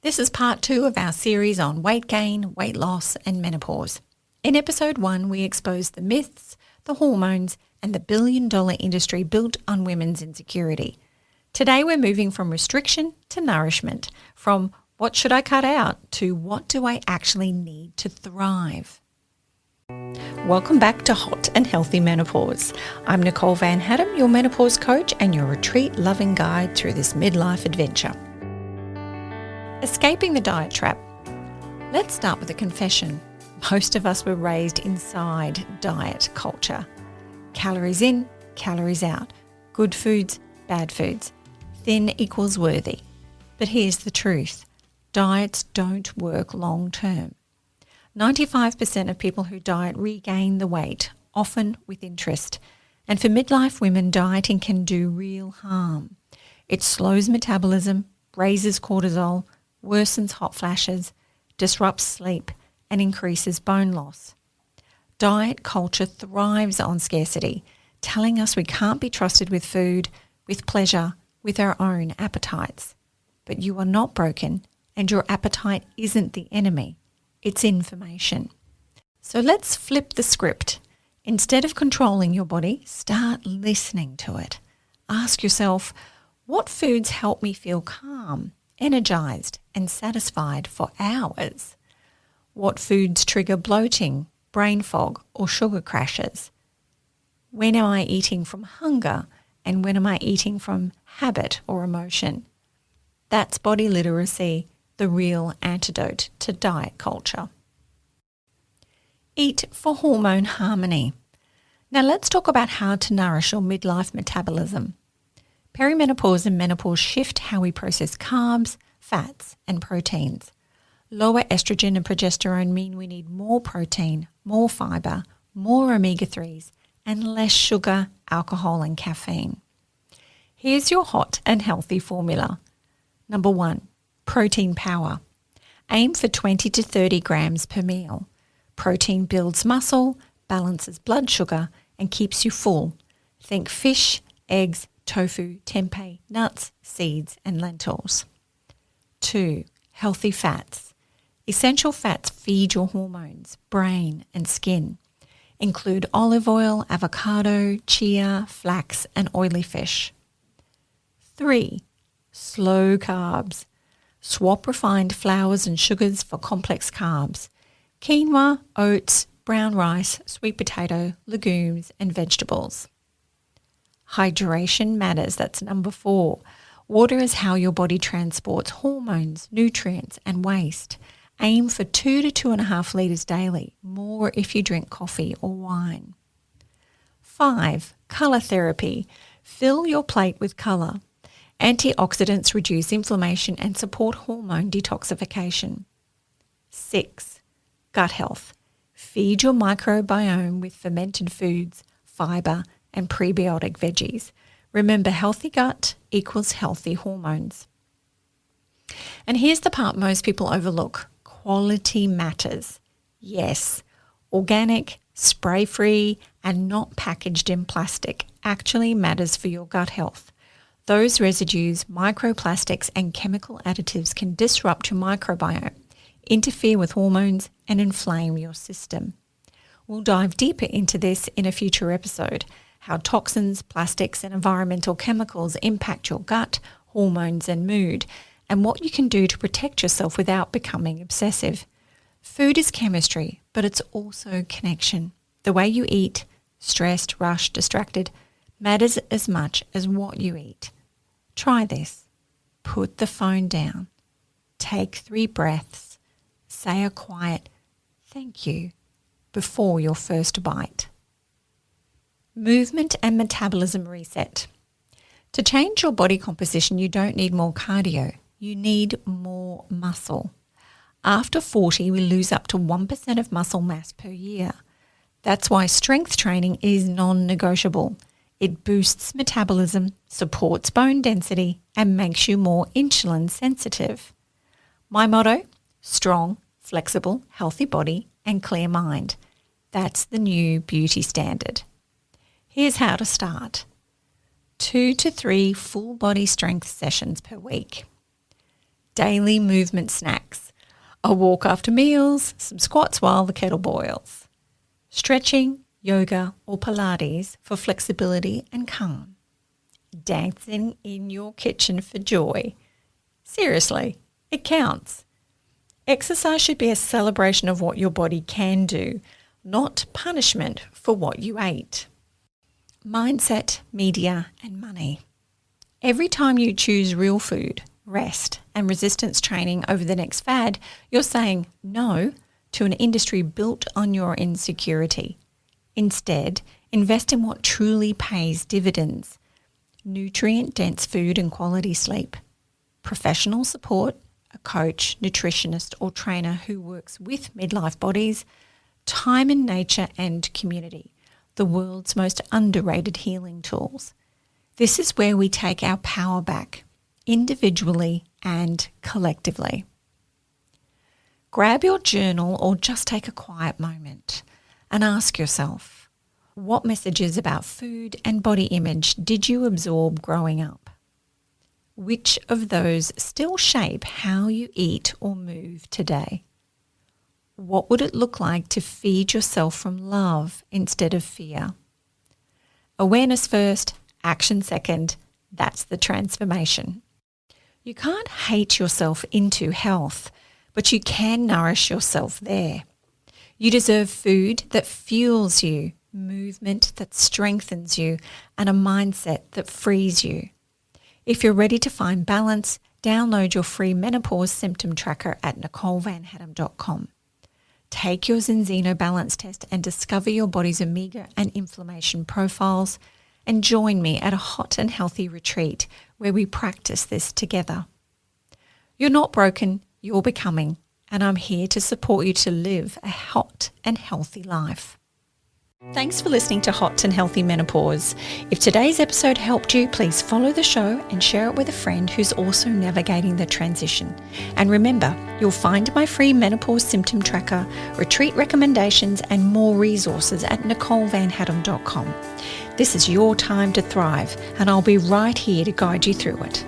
This is part 2 of our series on weight gain, weight loss and menopause. In episode 1, we exposed the myths, the hormones and the billion-dollar industry built on women's insecurity. Today we're moving from restriction to nourishment, from what should I cut out to what do I actually need to thrive. Welcome back to Hot and Healthy Menopause. I'm Nicole Van Haddam, your menopause coach and your retreat-loving guide through this midlife adventure. Escaping the diet trap. Let's start with a confession. Most of us were raised inside diet culture. Calories in, calories out. Good foods, bad foods. Thin equals worthy. But here's the truth. Diets don't work long term. 95% of people who diet regain the weight, often with interest. And for midlife women, dieting can do real harm. It slows metabolism, raises cortisol, worsens hot flashes, disrupts sleep, and increases bone loss. Diet culture thrives on scarcity, telling us we can't be trusted with food, with pleasure, with our own appetites. But you are not broken, and your appetite isn't the enemy. It's information. So let's flip the script. Instead of controlling your body, start listening to it. Ask yourself, what foods help me feel calm, energized and satisfied for hours? What foods trigger bloating, brain fog or sugar crashes? When am I eating from hunger and when am I eating from habit or emotion? That's body literacy, the real antidote to diet culture. Eat for hormone harmony. Now let's talk about how to nourish your midlife metabolism. Perimenopause and menopause shift how we process carbs, fats and proteins. Lower estrogen and progesterone mean we need more protein, more fibre, more omega-3s and less sugar, alcohol and caffeine. Here's your hot and healthy formula. Number 1, protein power. Aim for 20 to 30 grams per meal. Protein builds muscle, balances blood sugar and keeps you full. Think fish, eggs, tofu, tempeh, nuts, seeds and lentils. 2, healthy fats. Essential fats feed your hormones, brain and skin. Include olive oil, avocado, chia, flax and oily fish. 3, slow carbs. Swap refined flours and sugars for complex carbs. Quinoa, oats, brown rice, sweet potato, legumes and vegetables. Hydration matters. That's number 4. Water is how your body transports hormones, nutrients and waste. Aim for 2 to 2.5 litres daily, more if you drink coffee or wine. 5, colour therapy. Fill your plate with colour. Antioxidants reduce inflammation and support hormone detoxification. 6, gut health. Feed your microbiome with fermented foods, fibre and prebiotic veggies. Remember, healthy gut equals healthy hormones. And here's the part most people overlook. Quality matters. Yes, organic, spray-free and not packaged in plastic actually matters for your gut health. Those residues, microplastics and chemical additives can disrupt your microbiome, interfere with hormones and inflame your system. We'll dive deeper into this in a future episode, how toxins, plastics and environmental chemicals impact your gut, hormones and mood, and what you can do to protect yourself without becoming obsessive. Food is chemistry, but it's also connection. The way you eat, stressed, rushed, distracted, matters as much as what you eat. Try this. Put the phone down. Take 3 breaths. Say a quiet thank you before your first bite. Movement and metabolism reset. To change your body composition, you don't need more cardio. You need more muscle. After 40, we lose up to 1% of muscle mass per year. That's why strength training is non-negotiable. It boosts metabolism, supports bone density, and makes you more insulin sensitive. My motto, strong, flexible, healthy body, and clear mind. That's the new beauty standard. Here's how to start. 2 to 3 full body strength sessions per week. daily movement snacks, a walk after meals, some squats while the kettle boils, stretching, yoga or Pilates for flexibility and calm, dancing in your kitchen for joy. Seriously, it counts. Exercise should be a celebration of what your body can do, not punishment for what you ate. Mindset, media, and money. Every time you choose real food, rest, and resistance training over the next fad, you're saying no to an industry built on your insecurity. Instead, invest in what truly pays dividends. Nutrient-dense food and quality sleep. Professional support, a coach, nutritionist, or trainer who works with midlife bodies. Time in nature and community, the world's most underrated healing tools. This is where we take our power back, individually and collectively. Grab your journal or just take a quiet moment and ask yourself, what messages about food and body image did you absorb growing up? Which of those still shape how you eat or move today? What would it look like to feed yourself from love instead of fear? Awareness first, action second. That's the transformation. You can't hate yourself into health, but you can nourish yourself there. You deserve food that fuels you, movement that strengthens you, and a mindset that frees you. If you're ready to find balance, download your free menopause symptom tracker at NicoleVanHadam.com. Take your Zinzino balance test and discover your body's omega and inflammation profiles, and join me at a hot and healthy retreat where we practice this together. You're not broken, you're becoming, and I'm here to support you to live a hot and healthy life. Thanks for listening to Hot and Healthy Menopause. If today's episode helped you, please follow the show and share it with a friend who's also navigating the transition. And remember, you'll find my free menopause symptom tracker, retreat recommendations, and more resources at NicoleVanHadam.com. This is your time to thrive, and I'll be right here to guide you through it.